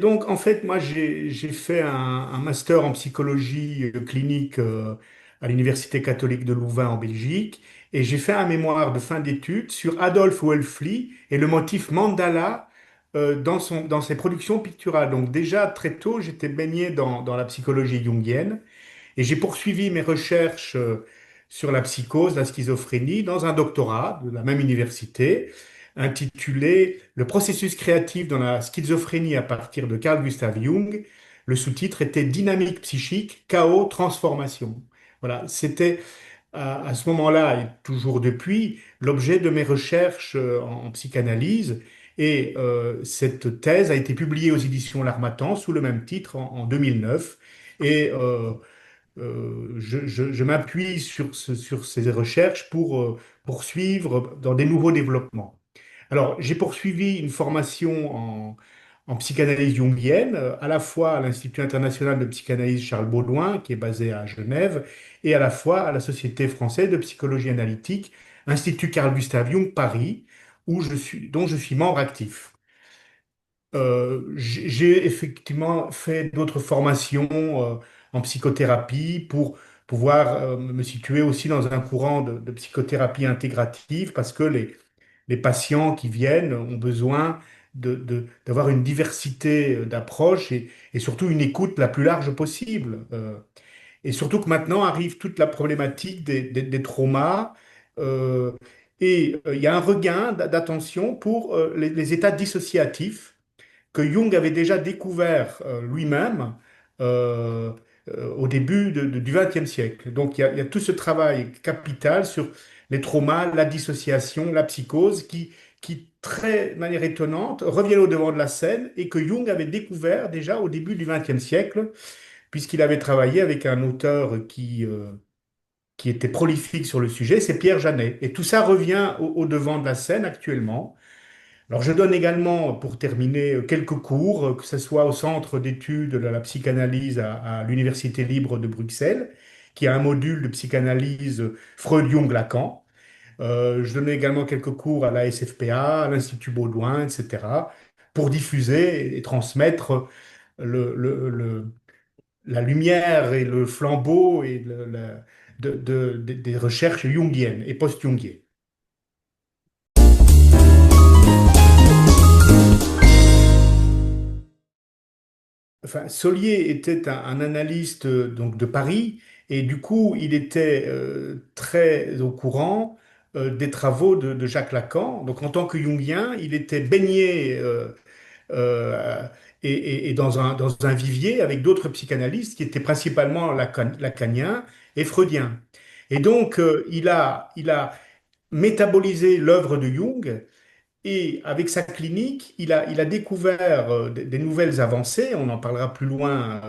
Donc, en fait, moi, j'ai fait un master en psychologie clinique à l'Université catholique de Louvain en Belgique. Et j'ai fait un mémoire de fin d'études sur Adolf Wölffli et le motif mandala dans ses productions picturales. Donc, déjà, très tôt, j'étais baigné dans la psychologie jungienne. Et j'ai poursuivi mes recherches sur la psychose, la schizophrénie, dans un doctorat de la même université, intitulé Le processus créatif dans la schizophrénie à partir de Carl Gustav Jung. Le sous-titre était Dynamique psychique, chaos, transformation. Voilà, c'était à ce moment-là, et toujours depuis, l'objet de mes recherches en psychanalyse. Et cette thèse a été publiée aux éditions L'Harmattan sous le même titre en 2009. Et je m'appuie sur ces recherches pour poursuivre dans des nouveaux développements. Alors, j'ai poursuivi une formation en psychanalyse jungienne, à la fois à l'Institut international de psychanalyse Charles Baudouin, qui est basé à Genève, et à la fois à la Société française de psychologie analytique, Institut Carl Gustav Jung Paris, dont je suis membre actif. J'ai effectivement fait d'autres formations en psychothérapie pour pouvoir me situer aussi dans un courant de psychothérapie intégrative parce que les patients qui viennent ont besoin d'avoir une diversité d'approches et surtout une écoute la plus large possible. Et surtout que maintenant arrive toute la problématique des traumas. euh, il y a un regain d'attention pour les états dissociatifs que Jung avait déjà découvert lui-même euh, au début du XXe siècle. Donc il y a tout ce travail capital sur les traumas, la dissociation, la psychose, qui très de manière étonnante, reviennent au devant de la scène et que Jung avait découvert déjà au début du XXe siècle, puisqu'il avait travaillé avec un auteur qui était prolifique sur le sujet, c'est Pierre Janet. Et tout ça revient au devant de la scène actuellement. Alors, je donne également, pour terminer, quelques cours, que ce soit au Centre d'études de la psychanalyse à l'Université libre de Bruxelles, qui a un module de psychanalyse Freud-Jung-Lacan. Je donne également quelques cours à la SFPA, à l'Institut Baudouin, etc., pour diffuser et transmettre le, la lumière et le flambeau et des recherches jungiennes et post-jungiennes. Enfin, Solier était un analyste donc de Paris et du coup il était très au courant des travaux de Jacques Lacan. Donc en tant que Jungien, il était baigné euh, et dans un vivier avec d'autres psychanalystes qui étaient principalement lacaniens et freudiens. Et donc il a métabolisé l'œuvre de Jung et avec sa clinique, il a découvert des nouvelles avancées, on en parlera plus loin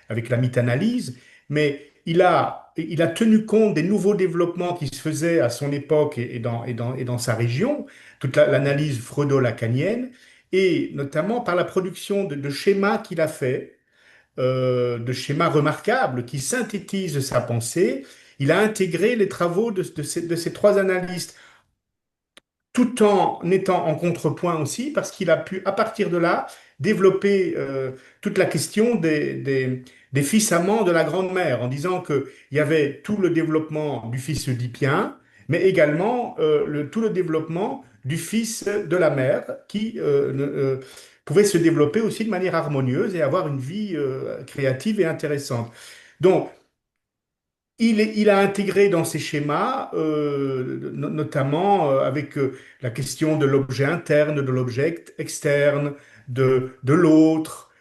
avec la mythanalyse, mais il a tenu compte des nouveaux développements qui se faisaient à son époque et dans sa région, toute l'analyse freudo-lacanienne, et notamment par la production de schémas qu'il a fait, de schémas remarquables qui synthétisent sa pensée. Il a intégré les travaux de ces trois analystes tout en étant en contrepoint aussi, parce qu'il a pu, à partir de là, développer toute la question des fils amants de la grand-mère, en disant qu'il y avait tout le développement du fils oedipien, mais également tout le développement du fils de la mère, qui pouvait se développer aussi de manière harmonieuse et avoir une vie créative et intéressante. Donc, il a intégré dans ses schémas, notamment avec la question de l'objet interne, de l'objet externe, de l'autre,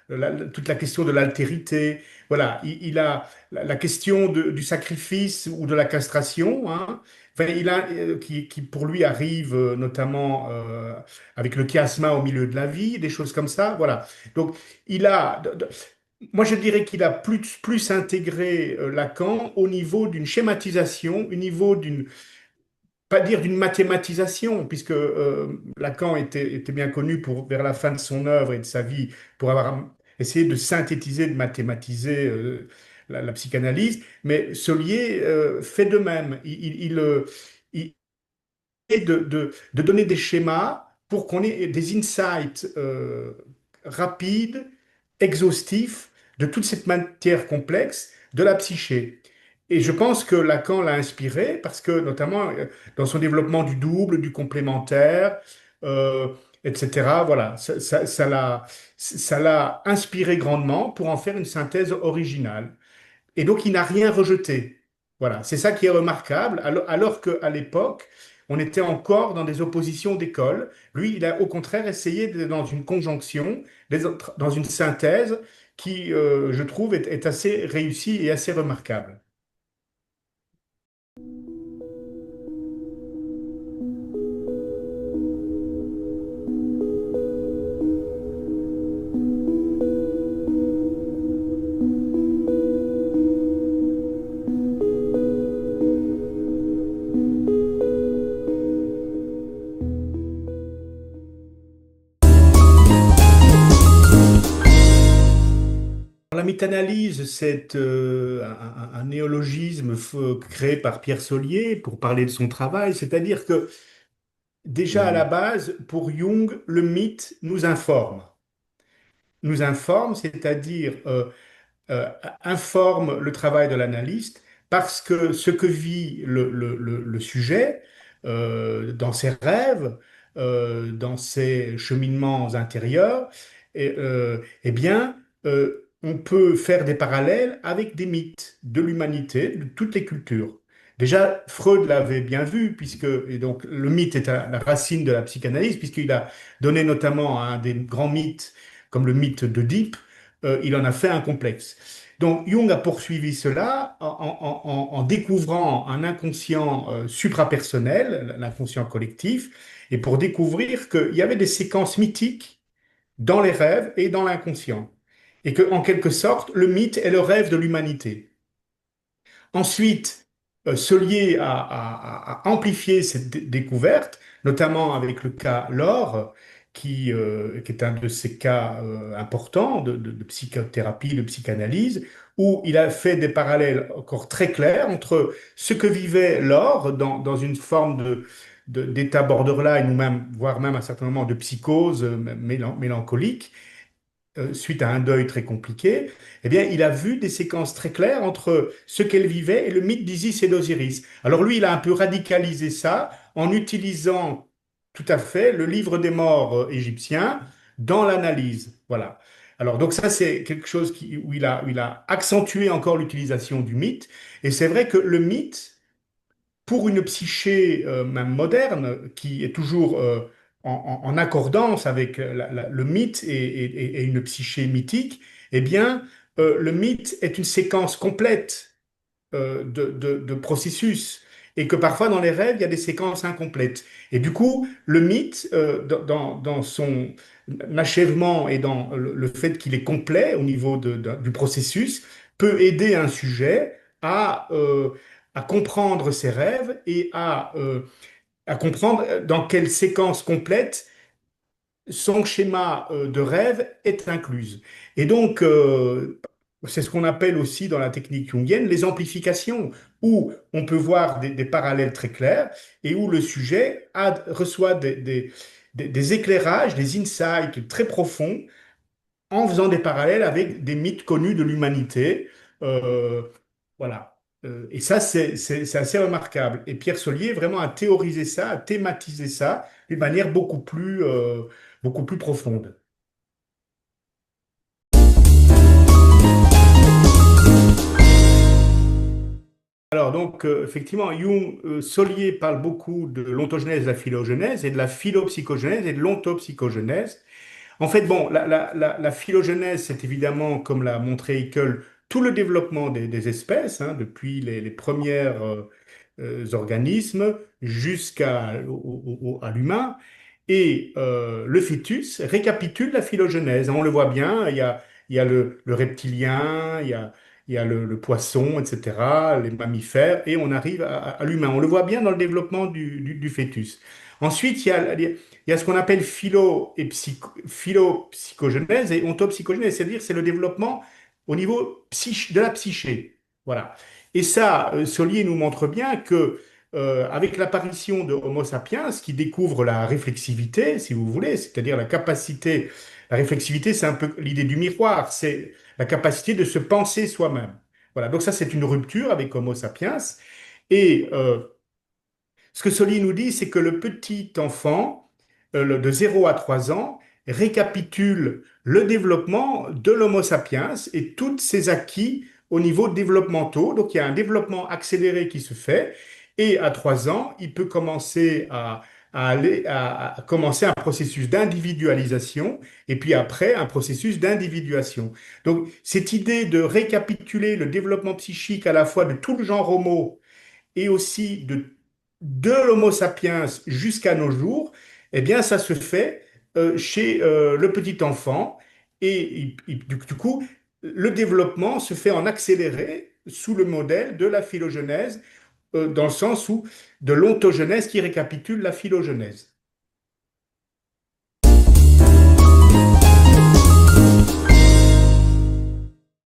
toute la question de l'altérité. Voilà, il a la question du sacrifice ou de la castration, hein. Enfin, qui pour lui arrive notamment avec le chiasma au milieu de la vie, des choses comme ça. Voilà. Donc, il a, moi, je dirais qu'il a plus intégré Lacan au niveau d'une schématisation, au niveau pas dire d'une mathématisation, puisque Lacan était bien connu pour, vers la fin de son œuvre et de sa vie, pour avoir essayé de synthétiser, de mathématiser la psychanalyse, mais Solier fait de même. Il essaie de donner des schémas pour qu'on ait des insights rapides exhaustif de toute cette matière complexe de la psyché. Et je pense que Lacan l'a inspiré parce que, notamment, dans son développement du double, du complémentaire, euh, etc., voilà, ça l'a inspiré grandement pour en faire une synthèse originale. Et donc, il n'a rien rejeté. Voilà, c'est ça qui est remarquable, alors qu'à l'époque, on était encore dans des oppositions d'école. Lui, il a au contraire essayé d'être dans une conjonction, dans une synthèse qui, je trouve, est assez réussie et assez remarquable. La métanalyse, c'est un néologisme créé par Pierre Solier pour parler de son travail, c'est-à-dire que déjà à la Mhm. base, pour Jung, le mythe nous informe, c'est-à-dire euh, informe le travail de l'analyste parce que ce que vit le sujet dans ses rêves, dans ses cheminements intérieurs, eh bien, on peut faire des parallèles avec des mythes de l'humanité, de toutes les cultures. Déjà, Freud l'avait bien vu, puisque, et donc le mythe est à la racine de la psychanalyse, puisqu'il a donné notamment un des grands mythes, comme le mythe d'Oedipe, il en a fait un complexe. Donc Jung a poursuivi cela en découvrant un inconscient suprapersonnel, l'inconscient collectif, et pour découvrir qu'il y avait des séquences mythiques dans les rêves et dans l'inconscient, et que en quelque sorte le mythe est le rêve de l'humanité. Ensuite, Solier a amplifié cette découverte, notamment avec le cas Laure, qui est un de ces cas importants de psychothérapie, de psychanalyse, où il a fait des parallèles encore très clairs entre ce que vivait Laure dans une forme d'état borderline, ou même, voire même à un certain moment de psychose mélancolique, suite à un deuil très compliqué, eh bien, il a vu des séquences très claires entre ce qu'elle vivait et le mythe d'Isis et d'Osiris. Alors lui, il a un peu radicalisé ça en utilisant tout à fait le livre des morts égyptien dans l'analyse. Voilà. Alors donc ça, c'est quelque chose où il a accentué encore l'utilisation du mythe. Et c'est vrai que le mythe, pour une psyché même moderne, qui est toujours en accordance avec le mythe et une psyché mythique, eh bien, le mythe est une séquence complète de processus. Et que parfois dans les rêves, il y a des séquences incomplètes. Et du coup, le mythe, dans son achèvement et dans le fait qu'il est complet au niveau du processus, peut aider un sujet à, euh, à comprendre ses rêves et à comprendre dans quelle séquence complète son schéma de rêve est incluse. Et donc, c'est ce qu'on appelle aussi dans la technique jungienne les amplifications, où on peut voir des parallèles très clairs et où le sujet reçoit des éclairages, des insights très profonds en faisant des parallèles avec des mythes connus de l'humanité. Euh, voilà. Et ça, c'est assez remarquable. Et Pierre Solier vraiment a théorisé ça, a thématisé ça d'une manière beaucoup plus profonde. Alors donc, effectivement, Jung, Solier parle beaucoup de l'ontogenèse, de la philogenèse, et de la philopsychogenèse et de l'ontopsychogenèse. En fait, bon, la phylogénèse, c'est évidemment, comme l'a montré Haeckel, tout le développement des espèces, hein, depuis les premières organismes à l'humain. Et le fœtus récapitule la phylogénèse. On le voit bien, il y a le reptilien, il y a le poisson, etc., les mammifères, et on arrive à l'humain. On le voit bien dans le développement du fœtus. Ensuite, il y a ce qu'on appelle phylopsychogenèse et ontopsychogenèse, c'est-à-dire c'est le développement au niveau de la psyché. Voilà. Et ça, Solier nous montre bien que avec l'apparition de Homo sapiens, qui découvre la réflexivité, si vous voulez, c'est-à-dire la capacité, la réflexivité, c'est un peu l'idée du miroir, c'est la capacité de se penser soi-même. Voilà, donc ça c'est une rupture avec Homo sapiens. Et ce que Soli nous dit, c'est que le petit enfant, de 0 à 3 ans, récapitule le développement de l'Homo sapiens et tous ses acquis au niveau développementaux. Donc il y a un développement accéléré qui se fait. Et à 3 ans, il peut commencer à commencer un processus d'individualisation et puis après un processus d'individuation. Donc cette idée de récapituler le développement psychique à la fois de tout le genre Homo et aussi de l'Homo sapiens jusqu'à nos jours, eh bien, ça se fait chez le petit enfant. Et du coup, le développement se fait en accéléré sous le modèle de la phylogenèse, dans le sens où de l'ontogenèse qui récapitule la phylogenèse.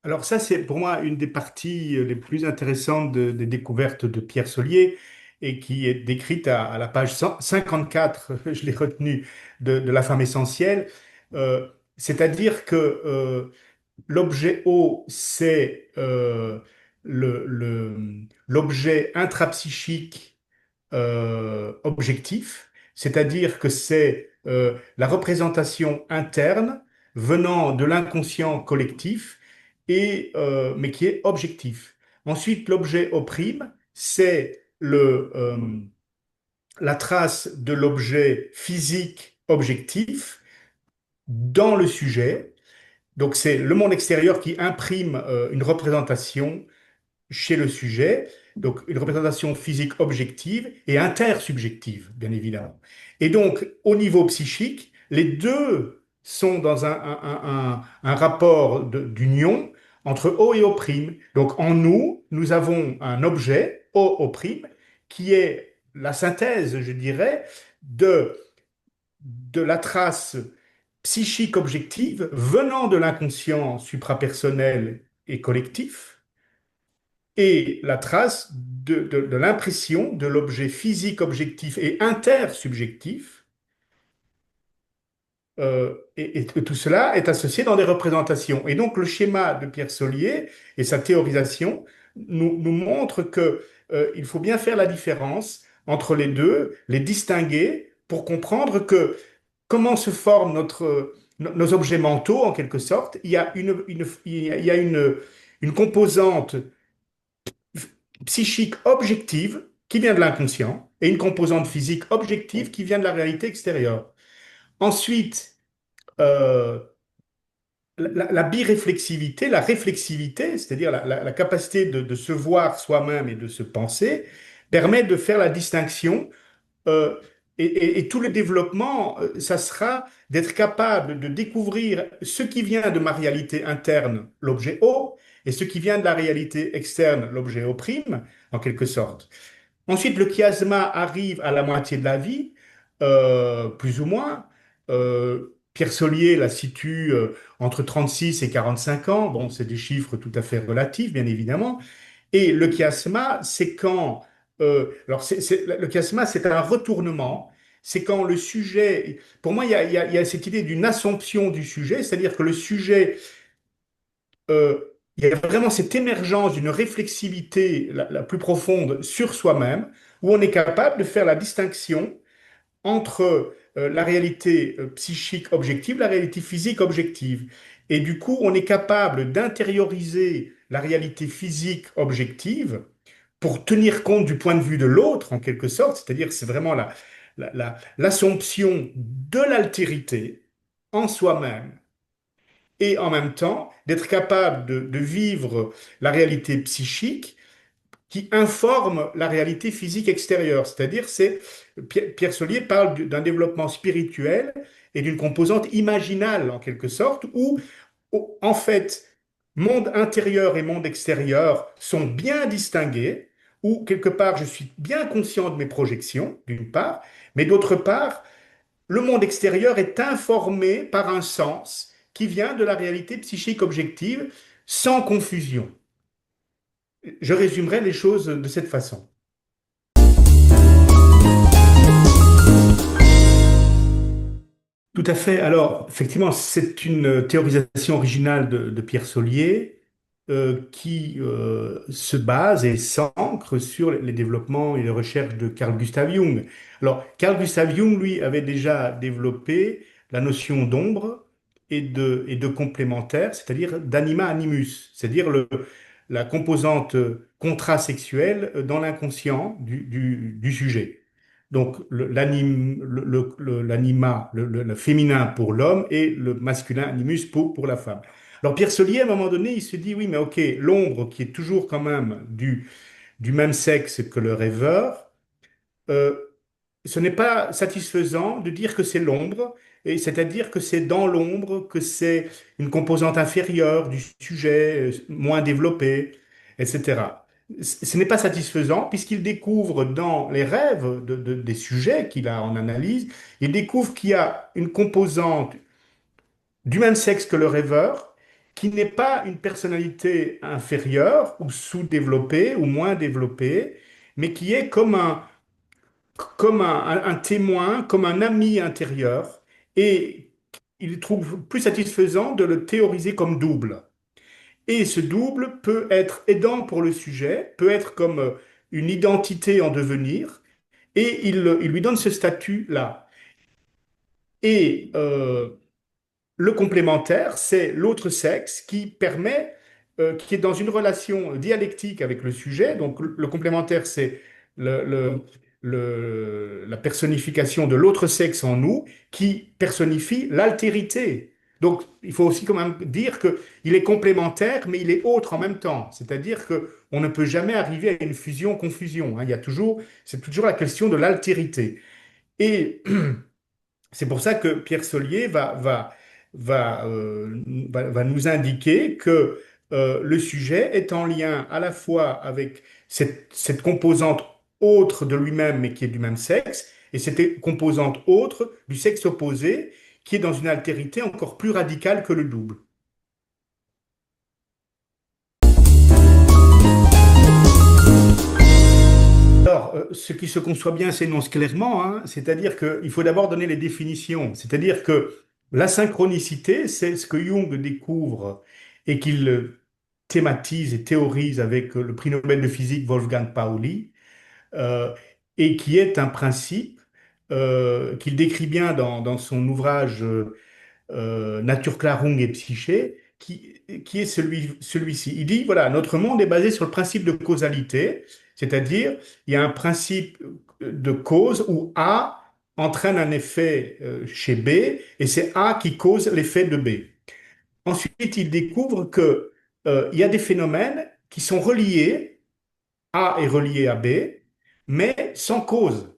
Alors ça, c'est pour moi une des parties les plus intéressantes des découvertes de Pierre Solier et qui est décrite à la page 54, je l'ai retenu, de La femme essentielle. Euh, C'est-à-dire que l'objet O, c'est l'objet intrapsychique objectif, c'est-à-dire que c'est la représentation interne venant de l'inconscient collectif, mais qui est objectif. Ensuite, l'objet O', c'est la trace de l'objet physique objectif dans le sujet. Donc c'est le monde extérieur qui imprime une représentation chez le sujet, donc une représentation physique objective et intersubjective, bien évidemment. Et donc, au niveau psychique, les deux sont dans un rapport d'union entre O et O'. Donc, en nous, nous avons un objet, O', qui est la synthèse, je dirais, de la trace psychique objective venant de l'inconscient suprapersonnel et collectif, et la trace de l'impression de l'objet physique objectif et intersubjectif. Et tout cela est associé dans des représentations. Et donc le schéma de Pierre Solier et sa théorisation nous montrent que, il faut bien faire la différence entre les deux, les distinguer pour comprendre que comment se forment nos objets mentaux en quelque sorte. Il y a il y a une composante psychique objective qui vient de l'inconscient et une composante physique objective qui vient de la réalité extérieure. Ensuite, euh, la biréflexivité, la réflexivité, c'est-à-dire la capacité de se voir soi-même et de se penser, permet de faire la distinction. euh, et tout le développement, ça sera d'être capable de découvrir ce qui vient de ma réalité interne, l'objet O, et ce qui vient de la réalité externe, l'objet O', en quelque sorte. Ensuite, le chiasma arrive à la moitié de la vie, plus ou moins. Pierre Solier la situe entre 36 et 45 ans. Bon, c'est des chiffres tout à fait relatifs, bien évidemment. Et le chiasma, c'est quand... alors, le chiasma, c'est un retournement. C'est quand le sujet... Pour moi, il y a cette idée d'une assomption du sujet, c'est-à-dire que le sujet il y a vraiment cette émergence d'une réflexivité la plus profonde sur soi-même, où on est capable de faire la distinction entre la réalité psychique objective, la réalité physique objective. Et du coup, on est capable d'intérioriser la réalité physique objective pour tenir compte du point de vue de l'autre, en quelque sorte, c'est-à-dire que c'est vraiment l'assomption de l'altérité en soi-même et en même temps d'être capable de vivre la réalité psychique qui informe la réalité physique extérieure. C'est-à-dire, Pierre Solier parle d'un développement spirituel et d'une composante imaginale, en quelque sorte, où, en fait, monde intérieur et monde extérieur sont bien distingués, où, quelque part, je suis bien conscient de mes projections, d'une part, mais d'autre part, le monde extérieur est informé par un sens qui vient de la réalité psychique objective sans confusion. Je résumerai les choses de cette façon. Tout à fait. Alors, effectivement, c'est une théorisation originale de Pierre Solier qui se base et s'ancre sur les développements et les recherches de Carl Gustav Jung. Alors, Carl Gustav Jung, lui, avait déjà développé la notion d'ombre et de complémentaire, c'est-à-dire d'anima animus, c'est-à-dire la composante contrasexuelle dans l'inconscient du sujet. Donc l'anima, le féminin pour l'homme et le masculin animus pour la femme. Alors Pierre Solier, à un moment donné, il se dit, oui, mais ok, l'ombre qui est toujours quand même du même sexe que le rêveur, euh, ce n'est pas satisfaisant de dire que c'est l'ombre, et c'est-à-dire que c'est dans l'ombre que c'est une composante inférieure du sujet, moins développée, etc. Ce n'est pas satisfaisant puisqu'il découvre dans les rêves des sujets qu'il a en analyse, il découvre qu'il y a une composante du même sexe que le rêveur qui n'est pas une personnalité inférieure ou sous-développée ou moins développée, mais qui est comme un témoin, comme un ami intérieur, et il trouve plus satisfaisant de le théoriser comme double. Et ce double peut être aidant pour le sujet, peut être comme une identité en devenir, et il lui donne ce statut-là. Et le complémentaire, c'est l'autre sexe qui permet, qui est dans une relation dialectique avec le sujet. Donc le complémentaire, c'est le, le- la personnification de l'autre sexe en nous qui personnifie l'altérité. Donc il faut aussi quand même dire qu'il est complémentaire, mais il est autre en même temps. C'est-à-dire que on ne peut jamais arriver à une fusion-confusion, hein. Il y a toujours, c'est toujours la question de l'altérité. Et c'est pour ça que Pierre Solier va nous indiquer que le sujet est en lien à la fois avec cette composante autre de lui-même, mais qui est du même sexe, et cette composante autre du sexe opposé, qui est dans une altérité encore plus radicale que le double. Alors, ce qui se conçoit bien s'énonce clairement, hein, c'est-à-dire qu'il faut d'abord donner les définitions. C'est-à-dire que la synchronicité, c'est ce que Jung découvre et qu'il thématise et théorise avec le prix Nobel de physique Wolfgang Pauli, euh, et qui est un principe qu'il décrit bien dans son ouvrage Naturklarung et Psyché, qui est celui-ci. Il dit, voilà, notre monde est basé sur le principe de causalité, c'est-à-dire il y a un principe de cause où A entraîne un effet chez B, et c'est A qui cause l'effet de B. Ensuite, il découvre que il y a des phénomènes qui sont reliés, A est relié à B, mais sans cause.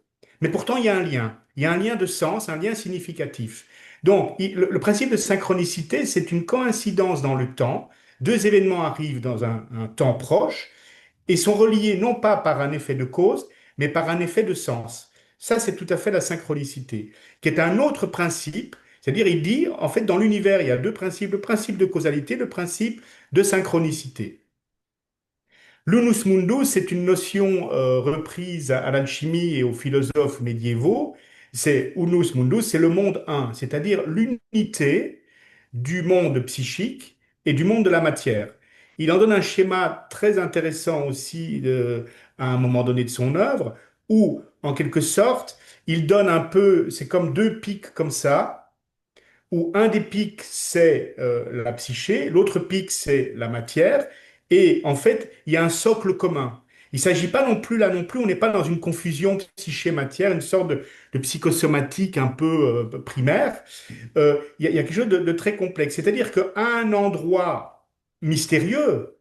Mais pourtant, il y a un lien. Il y a un lien de sens, un lien significatif. Donc, le principe de synchronicité, c'est une coïncidence dans le temps. Deux événements arrivent dans un temps proche et sont reliés non pas par un effet de cause, mais par un effet de sens. Ça, c'est tout à fait la synchronicité, qui est un autre principe. C'est-à-dire, il dit, en fait, dans l'univers, il y a deux principes, le principe de causalité, le principe de synchronicité. L'unus mundus, c'est une notion reprise à l'alchimie et aux philosophes médiévaux. C'est unus mundus, c'est le monde un, c'est-à-dire l'unité du monde psychique et du monde de la matière. Il en donne un schéma très intéressant aussi à un moment donné de son œuvre, où, en quelque sorte, il donne un peu, c'est comme deux pics comme ça, où un des pics, c'est la psyché, l'autre pic, c'est la matière, et en fait, il y a un socle commun. Il ne s'agit pas non plus, là non plus, on n'est pas dans une confusion psyché-matière, une sorte de psychosomatique un peu primaire. Il y a quelque chose de très complexe. C'est-à-dire qu'à un endroit mystérieux,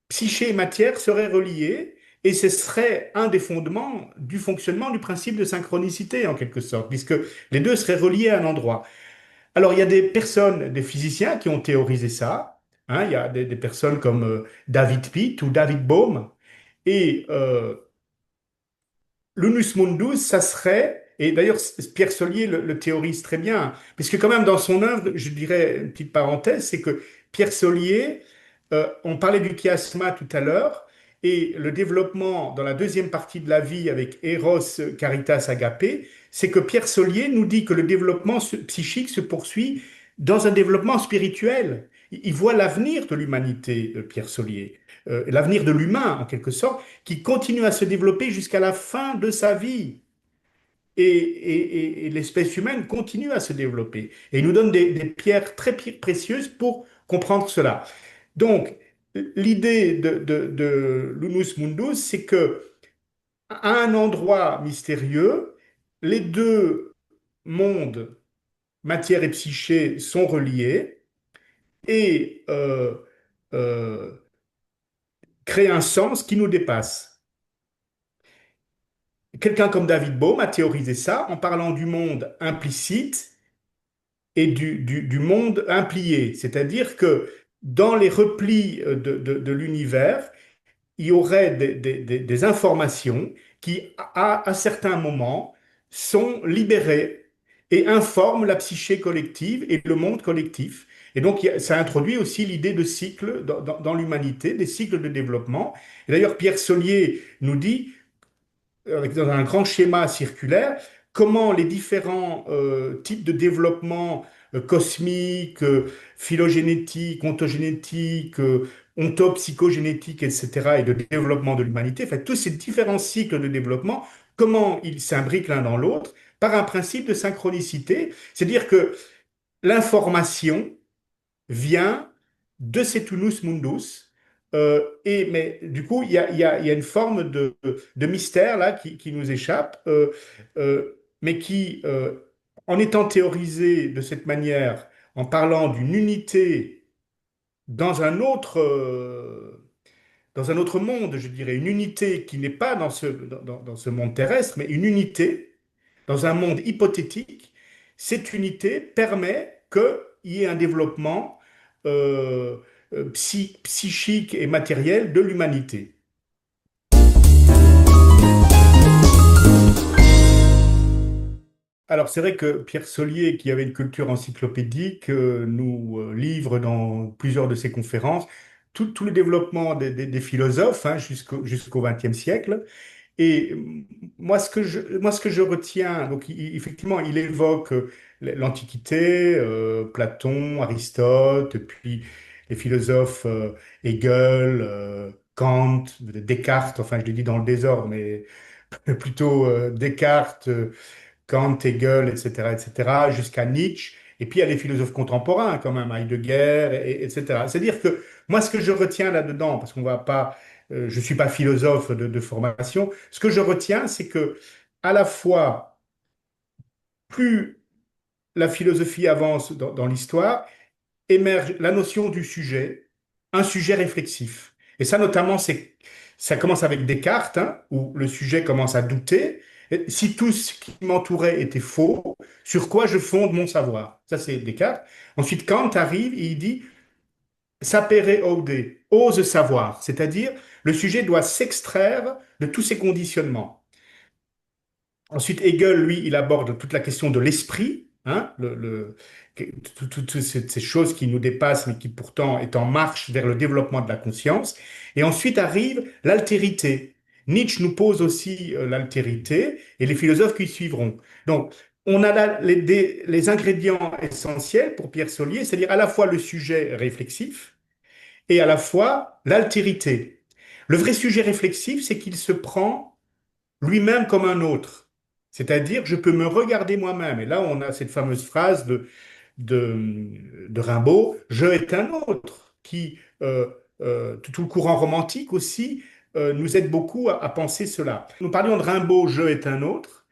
psyché et matière seraient reliés, et ce serait un des fondements du fonctionnement du principe de synchronicité, en quelque sorte, puisque les deux seraient reliés à un endroit. Alors, il y a des personnes, des physiciens qui ont théorisé ça, hein. Il y a des personnes comme David Pitt ou David Bohm. Et l'unus mundus, ça serait, et d'ailleurs Pierre Solier le théorise très bien, puisque quand même dans son œuvre, je dirais une petite parenthèse, c'est que Pierre Solier, on parlait du chiasma tout à l'heure, et le développement dans la deuxième partie de la vie avec Eros, Caritas, Agapé, c'est que Pierre Solier nous dit que le développement psychique se poursuit dans un développement spirituel. Il voit l'avenir de l'humanité, Pierre Solier, l'avenir de l'humain en quelque sorte, qui continue à se développer jusqu'à la fin de sa vie. Et l'espèce humaine continue à se développer. Et il nous donne des pierres très précieuses pour comprendre cela. Donc, l'idée de l'Unus Mundus, c'est que à un endroit mystérieux, les deux mondes, matière et psyché, sont reliés et créent un sens qui nous dépasse. Quelqu'un comme David Bohm a théorisé ça en parlant du monde implicite et du monde implié, c'est-à-dire que dans les replis de l'univers, il y aurait des informations qui, à certains moments, sont libérées et informent la psyché collective et le monde collectif. Et donc, ça introduit aussi l'idée de cycles dans l'humanité, des cycles de développement. Et d'ailleurs, Pierre Solier nous dit dans un grand schéma circulaire, comment les différents types de développement cosmique, phylogénétique, ontogénétique, ontopsychogénétique, etc., et de développement de l'humanité, enfin, tous ces différents cycles de développement, comment ils s'imbriquent l'un dans l'autre par un principe de synchronicité, c'est-à-dire que l'information vient de cet unus mundus. Mais du coup, il y a une forme de mystère là qui nous échappe, mais qui, en étant théorisé de cette manière, en parlant d'une unité dans dans un autre monde, je dirais, une unité qui n'est pas dans ce monde terrestre, mais une unité dans un monde hypothétique, cette unité permet qu'il y ait un développement psychique et matériel de l'humanité. Alors c'est vrai que Pierre Solier, qui avait une culture encyclopédique, nous livre dans plusieurs de ses conférences tout le développement des philosophes hein, jusqu'au XXe siècle. Et moi, ce que je retiens, donc effectivement, il évoque l'Antiquité, Platon, Aristote, puis les philosophes Hegel, Kant, Descartes, enfin je l'ai dit dans le désordre, mais plutôt Descartes, Kant, Hegel, etc., etc., jusqu'à Nietzsche. Et puis il y a les philosophes contemporains quand même, Heidegger, etc. C'est-à-dire que moi, ce que je retiens là-dedans, parce qu'on va pas, je suis pas philosophe de formation, ce que je retiens, c'est que à la fois, plus la philosophie avance dans l'histoire, émerge la notion du sujet, un sujet réflexif. Et ça, notamment, ça commence avec Descartes, hein, où le sujet commence à douter. Et si tout ce qui m'entourait était faux, sur quoi je fonde mon savoir? Ça, c'est Descartes. Ensuite, Kant arrive et il dit sapere aude, ose savoir, c'est-à-dire le sujet doit s'extraire de tous ses conditionnements. Ensuite, Hegel, lui, il aborde toute la question de l'esprit, hein, toutes ces choses qui nous dépassent, mais qui pourtant est en marche vers le développement de la conscience. Et ensuite arrive l'altérité. Nietzsche nous pose aussi l'altérité et les philosophes qui suivront. Donc, on a là les ingrédients essentiels pour Pierre Solier, c'est-à-dire à la fois le sujet réflexif et à la fois l'altérité. Le vrai sujet réflexif, c'est qu'il se prend lui-même comme un autre. C'est-à-dire, je peux me regarder moi-même. Et là, on a cette fameuse phrase de Rimbaud, je est un autre, qui, tout le courant romantique aussi, nous aide beaucoup à penser cela. Nous parlions de Rimbaud, je est un autre,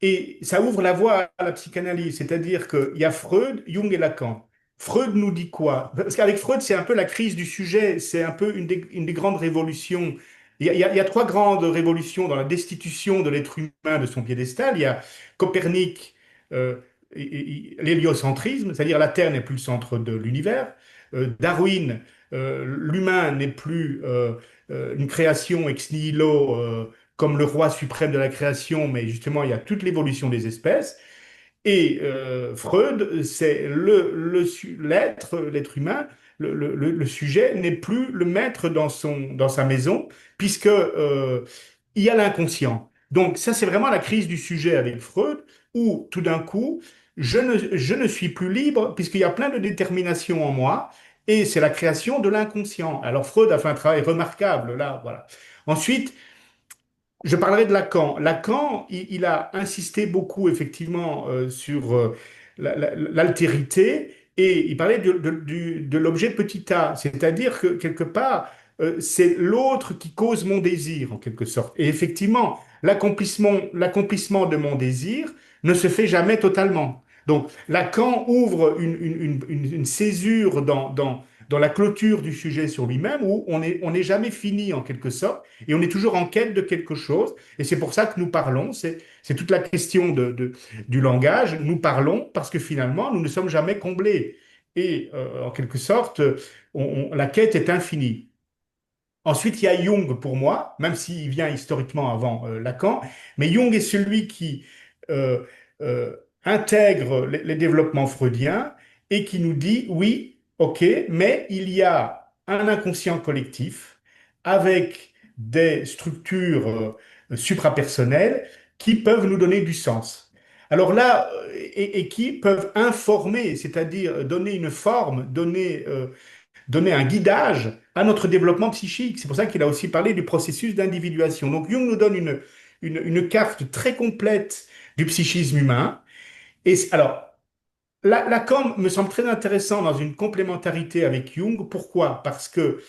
et ça ouvre la voie à la psychanalyse, c'est-à-dire qu'il y a Freud, Jung et Lacan. Freud nous dit quoi? Parce qu'avec Freud, c'est un peu la crise du sujet, c'est un peu une des grandes révolutions. Il y a trois grandes révolutions dans la destitution de l'être humain de son piédestal. Il y a Copernic, euh, l'héliocentrisme, c'est-à-dire la Terre n'est plus le centre de l'univers. Darwin, l'humain n'est plus une création ex nihilo comme le roi suprême de la création, mais justement, il y a toute l'évolution des espèces. Et Freud, c'est l'être humain, le sujet n'est plus le maître dans sa maison, puisque il y a l'inconscient. Donc ça, c'est vraiment la crise du sujet avec Freud, où tout d'un coup, je ne suis plus libre puisqu'il y a plein de déterminations en moi, et c'est la création de l'inconscient. Alors Freud a fait un travail remarquable là, voilà. Ensuite, je parlerai de Lacan. Lacan, il a insisté beaucoup effectivement sur l'altérité et il parlait de l'objet petit a, c'est-à-dire que quelque part, c'est l'autre qui cause mon désir en quelque sorte. Et effectivement, l'accomplissement de mon désir ne se fait jamais totalement. Donc Lacan ouvre une césure dans la clôture du sujet sur lui-même où on n'est jamais fini en quelque sorte et on est toujours en quête de quelque chose. Et c'est pour ça que nous parlons. C'est toute la question du langage. Nous parlons parce que finalement, nous ne sommes jamais comblés. Et en quelque sorte, la quête est infinie. Ensuite, il y a Jung pour moi, même s'il vient historiquement avant Lacan, mais Jung est celui qui euh, euh, intègre les développements freudiens et qui nous dit, oui, ok, mais il y a un inconscient collectif avec des structures suprapersonnelles qui peuvent nous donner du sens. Alors là, et qui peuvent informer, c'est-à-dire donner une forme, donner un guidage à notre développement psychique. C'est pour ça qu'il a aussi parlé du processus d'individuation. Donc Jung nous donne une carte très complète du psychisme humain. Et alors, Lacan me semble très intéressant dans une complémentarité avec Jung. Pourquoi? Parce que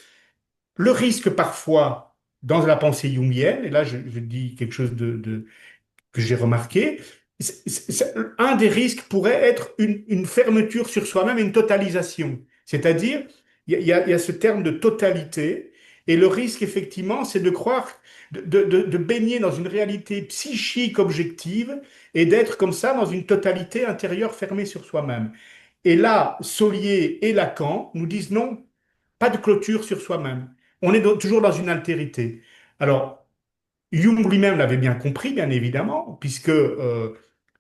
le risque parfois dans la pensée jungienne, et là je dis quelque chose que j'ai remarqué, un des risques pourrait être une fermeture sur soi-même et une totalisation. C'est-à-dire, il y a ce terme de totalité, et le risque, effectivement, c'est de croire, de baigner dans une réalité psychique objective et d'être comme ça dans une totalité intérieure fermée sur soi-même. Et là, Solier et Lacan nous disent non, pas de clôture sur soi-même. On est toujours dans une altérité. Alors, Jung lui-même l'avait bien compris, bien évidemment, puisque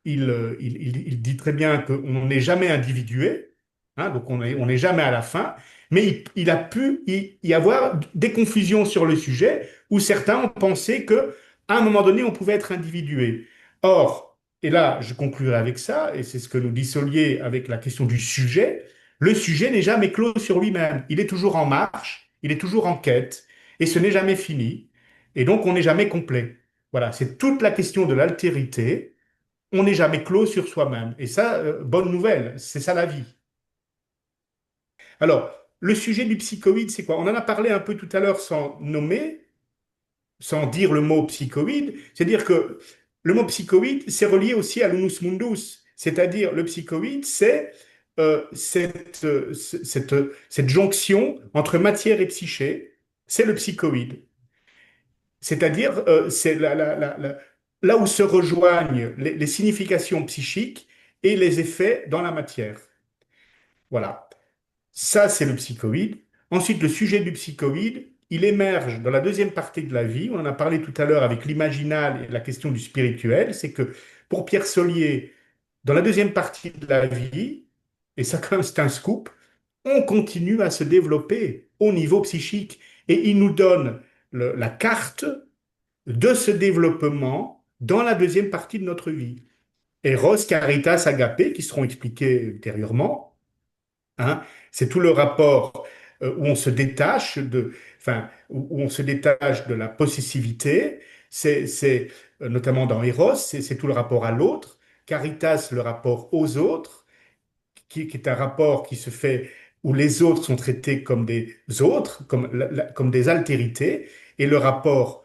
il dit très bien qu'on n'est jamais individué, hein, donc on n'est jamais à la fin, mais il a pu y avoir des confusions sur le sujet où certains ont pensé que à un moment donné, on pouvait être individué. Or, et là, je conclurai avec ça, et c'est ce que nous dit Solier avec la question du sujet, le sujet n'est jamais clos sur lui-même. Il est toujours en marche, il est toujours en quête, et ce n'est jamais fini. Et donc, on n'est jamais complet. Voilà, c'est toute la question de l'altérité. On n'est jamais clos sur soi-même. Et ça, bonne nouvelle, c'est ça la vie. Alors, le sujet du psychoïde, c'est quoi? On en a parlé un peu tout à l'heure sans nommer, sans dire le mot psychoïde. C'est-à-dire que le mot psychoïde, c'est relié aussi à l'unus mundus. C'est-à-dire, le psychoïde, c'est cette jonction entre matière et psyché. C'est le psychoïde. C'est-à-dire, c'est là où se rejoignent les significations psychiques et les effets dans la matière. Voilà. Ça, c'est le psychoïde. Ensuite, le sujet du psychoïde, il émerge dans la deuxième partie de la vie. On en a parlé tout à l'heure avec l'imaginal et la question du spirituel. C'est que pour Pierre Solier, dans la deuxième partie de la vie, et ça, quand même, c'est un scoop, on continue à se développer au niveau psychique. Et il nous donne la carte de ce développement dans la deuxième partie de notre vie. Eros, Caritas, Agapé, qui seront expliqués ultérieurement, hein, c'est tout le rapport où on se détache enfin, où on se détache de la possessivité, notamment dans Eros, c'est tout le rapport à l'autre, Caritas, le rapport aux autres, qui est un rapport qui se fait où les autres sont traités comme des autres, comme des altérités, et le rapport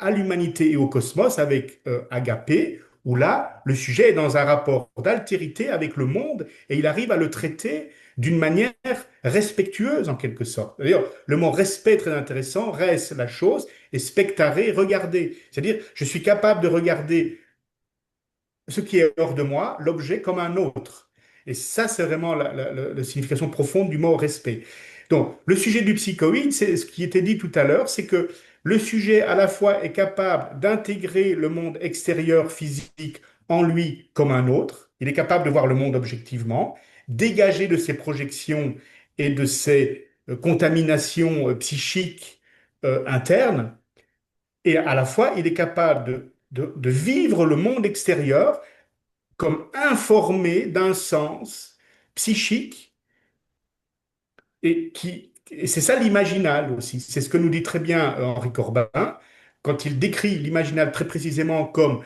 à l'humanité et au cosmos avec Agapé, où là, le sujet est dans un rapport d'altérité avec le monde et il arrive à le traiter d'une manière respectueuse en quelque sorte. D'ailleurs, le mot respect est très intéressant, res la chose et spectare, regarder. C'est-à-dire, je suis capable de regarder ce qui est hors de moi, l'objet comme un autre. Et ça, c'est vraiment la signification profonde du mot respect. Donc, le sujet du psychoïde, c'est ce qui était dit tout à l'heure, c'est que le sujet à la fois est capable d'intégrer le monde extérieur physique en lui comme un autre, il est capable de voir le monde objectivement, dégager de ses projections et de ses contaminations psychiques internes, et à la fois il est capable de vivre le monde extérieur comme informé d'un sens psychique et c'est ça l'imaginal aussi. C'est ce que nous dit très bien Henri Corbin quand il décrit l'imaginal très précisément comme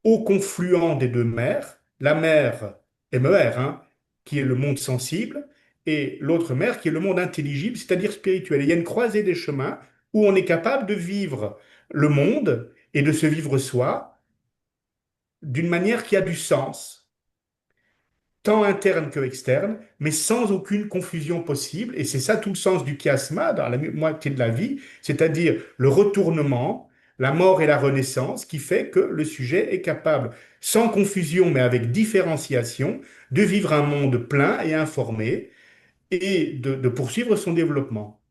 au confluent des deux mers, la mer MER, hein, qui est le monde sensible, et l'autre mer qui est le monde intelligible, c'est-à-dire spirituel. Il y a une croisée des chemins où on est capable de vivre le monde et de se vivre soi d'une manière qui a du sens, tant interne que externe, mais sans aucune confusion possible. Et c'est ça tout le sens du chiasma dans la moitié de la vie, c'est-à-dire le retournement, la mort et la renaissance, qui fait que le sujet est capable, sans confusion, mais avec différenciation, de vivre un monde plein et informé et de poursuivre son développement.